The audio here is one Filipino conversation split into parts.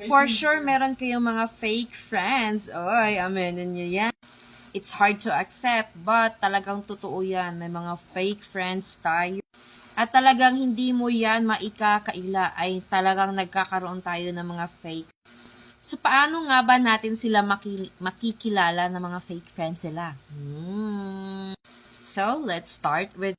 For sure, meron kayong mga fake friends. Oy, aminin nyo yan. It's hard to accept, but talagang totoo yan. May mga fake friends tayo. At talagang hindi mo yan maikakaila, ay talagang nagkakaroon tayo ng mga fake. So, paano nga ba natin sila makikilala ng mga fake friends sila? So, let's start with,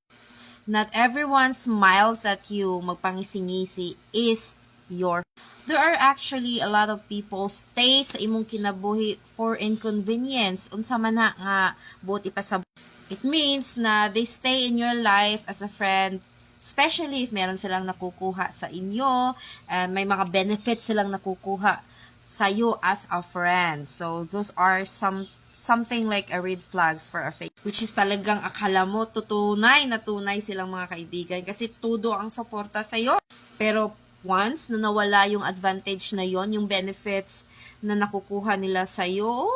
not everyone smiles at you, magpangisingisi, is your. There are actually a lot of people stay sa imong kinabuhi for inconvenience. Unsa man na nga, buti pa sa. It means na they stay in your life as a friend, especially if meron silang nakukuha sa inyo, and may mga benefits silang nakukuha sa iyo as a friend. So, those are something like a red flags for a fake, which is talagang akala mo tunay silang mga kaibigan kasi todo ang suporta sa iyo. Pero once na nawala yung advantage na yon, yung benefits na nakukuha nila sa iyo,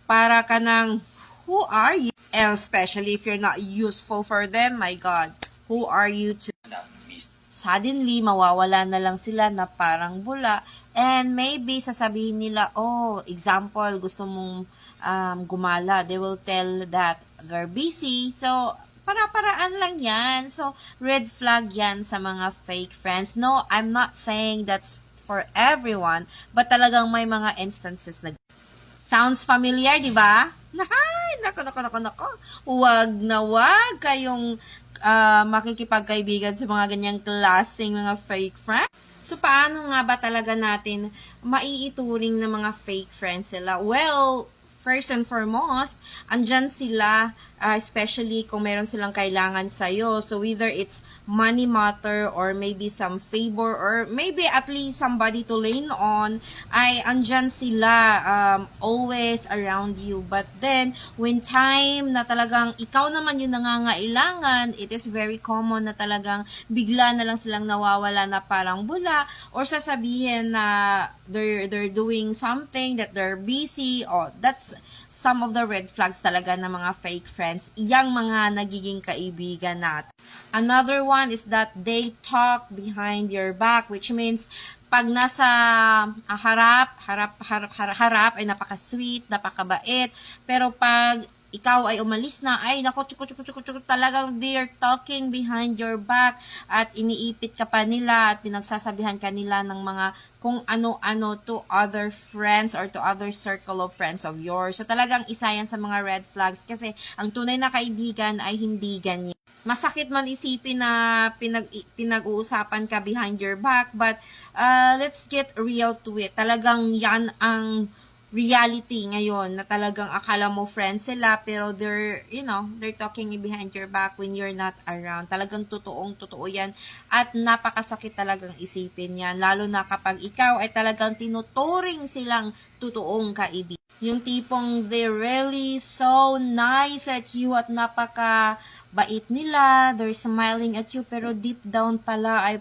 para ka ng, who are you? And especially if you're not useful for them, my God, who are you to? Suddenly, mawawala na lang sila na parang bula. And maybe sasabihin nila, example, gusto mong gumala. They will tell that they're busy. So, para-paraan lang yan. So, red flag yan sa mga fake friends. No, I'm not saying that's for everyone. But talagang may mga instances na. Sounds familiar, di ba? Nako. Huwag kayong makikipagkaibigan sa mga ganyang klaseng mga fake friends. So, paano nga ba talaga natin maiituring ng mga fake friends sila? Well, first and foremost, andyan sila, especially kung meron silang kailangan sa'yo. So, whether it's money matter or maybe some favor or maybe at least somebody to lean on, ay andyan sila always around you. But then, when time na talagang ikaw naman yung nangangailangan, it is very common na talagang bigla na lang silang nawawala na parang bula or sasabihin na they're doing something, that they're busy. That's some of the red flags talaga ng mga fake friends, iyang mga nagiging kaibigan natin. Another one is that they talk behind your back, which means pag nasa harap ay napaka-sweet, napakabait, pero pag ikaw ay umalis na, ay nako, talagang they're talking behind your back at iniipit ka pa nila at pinagsasabihan ka nila ng mga kung ano-ano to other friends or to other circle of friends of yours. So talagang isa yan sa mga red flags kasi ang tunay na kaibigan ay hindi ganyan. Masakit man isipin na pinag-uusapan ka behind your back, but let's get real to it. Talagang yan ang reality ngayon na talagang akala mo friends sila pero they're talking behind your back when you're not around. Talagang totoo yan at napakasakit talagang isipin yan, lalo na kapag ikaw ay talagang tinuturing silang totoong kaibigan. Yung tipong they're really so nice at you at napaka bait nila, they're smiling at you pero deep down pala ay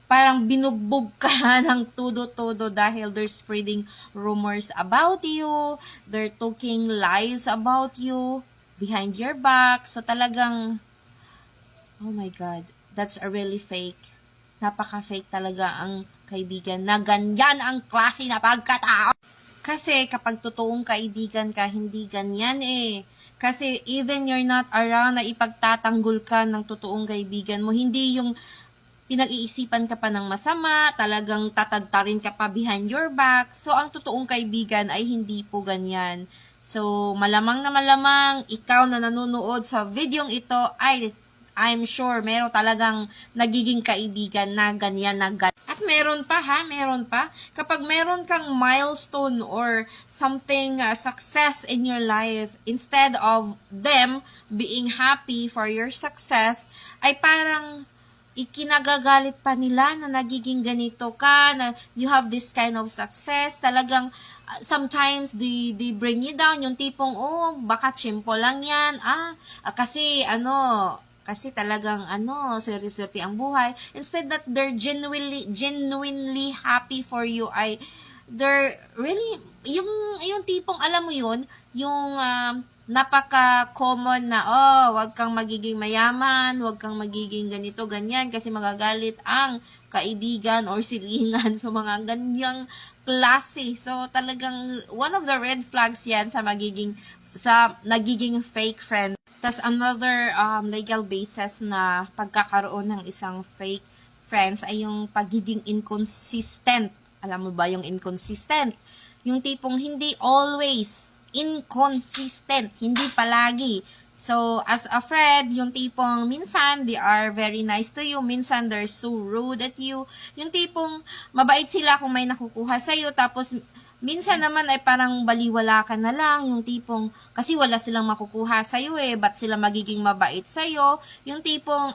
parang binugbog ka ng todo-todo dahil they're spreading rumors about you, they're talking lies about you behind your back. So talagang, oh my God, that's a really fake. Napaka-fake talaga ang kaibigan na ganyan ang klase na pagkatao. Kasi kapag totoong kaibigan ka, hindi ganyan eh. Kasi even you're not around na ipagtatanggol ka ng totoong kaibigan mo, hindi yung pinag-iisipan ka pa ng masama, talagang tatadtarin ka pa behind your back. So, ang totoong kaibigan ay hindi po ganyan. So, malamang na malamang, ikaw na nanonood sa videong ito, ay, I'm sure, meron talagang nagiging kaibigan na ganyan na ganyan. At meron pa. Kapag meron kang milestone or something, success in your life, instead of them being happy for your success, ay parang ikinagagalit pa nila na nagiging ganito ka, na you have this kind of success. Talagang sometimes they bring you down, yung tipong baka chimpo lang yan, kasi talagang swerte-swerte ang buhay. Instead that they're genuinely happy for you, ay they're really yung tipong alam mo yun, yung napaka-common na, oh, wag kang magiging mayaman, wag kang magiging ganito, ganyan, kasi magagalit ang kaibigan or silingan. So, mga ganyang klase. So, talagang one of the red flags yan sa nagiging fake friend. Tas another legal basis na pagkakaroon ng isang fake friends ay yung pagiging inconsistent. Alam mo ba yung inconsistent? Yung tipong hindi always inconsistent, hindi palagi. So, as a friend, yung tipong minsan they are very nice to you, minsan they're so rude at you. Yung tipong mabait sila kung may nakukuha sa'yo, tapos minsan naman ay parang baliwala ka na lang, yung tipong, kasi wala silang makukuha sa'yo ba't sila magiging mabait sa'yo? Yung tipong,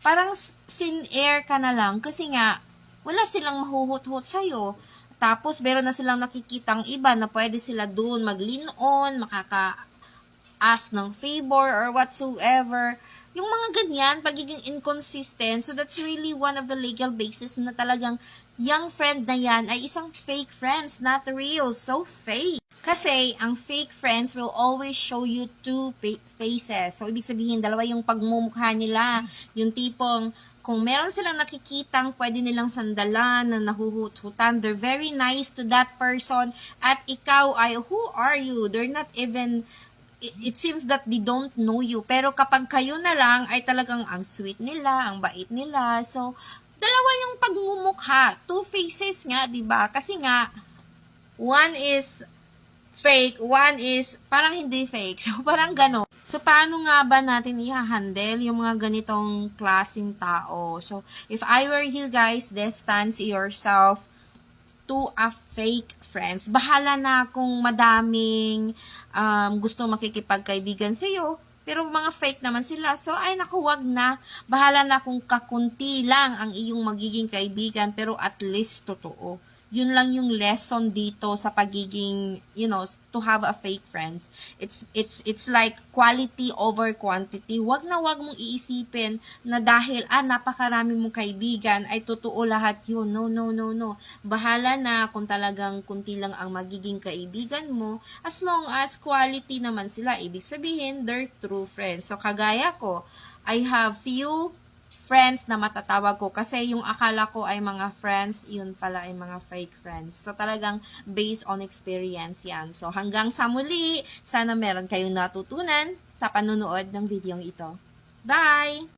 parang sin air ka na lang, kasi nga, wala silang mahuhut-hut sa'yo. Tapos, meron na silang nakikitang iba na pwede sila doon mag-lean on, makaka-ask ng favor or whatsoever. Yung mga ganyan, pagiging inconsistent. So, that's really one of the legal basis na talagang yung friend na yan ay isang fake friends, not real. So, fake. Kasi, ang fake friends will always show you two faces. So, ibig sabihin, dalawa yung pagmumukha nila. Yung tipong, kung meron silang nakikitang pwede nilang sandalan na nahuhut-hutan, they're very nice to that person. At ikaw ay, who are you? They're not even, it seems that they don't know you. Pero kapag kayo na lang, ay talagang ang sweet nila, ang bait nila. So, dalawa yung pagmumukha. Two faces nga, diba? Kasi nga, one is fake, one is parang hindi fake. So, parang gano'n. So, paano nga ba natin i-handle yung mga ganitong klaseng tao? So, if I were you guys, distance yourself to a fake friends. Bahala na kung madaming gusto makikipagkaibigan sa iyo, pero mga fake naman sila. So, ay naku, wag na. Bahala na kung kakunti lang ang iyong magiging kaibigan, pero at least totoo. Yun lang yung lesson dito sa pagiging, to have a fake friends. It's like quality over quantity. Wag na wag mong iisipin na dahil napakarami mong kaibigan ay totoo lahat yun. No, no, no, no. Bahala na kung talagang kunti lang ang magiging kaibigan mo, as long as quality naman sila. Ibig sabihin, they're true friends. So, kagaya ko, I have few friends na matatawag ko kasi yung akala ko ay mga friends, yun pala ay mga fake friends. So, talagang based on experience yan. So, hanggang sa muli, sana meron kayong natutunan sa panunood ng video ito. Bye!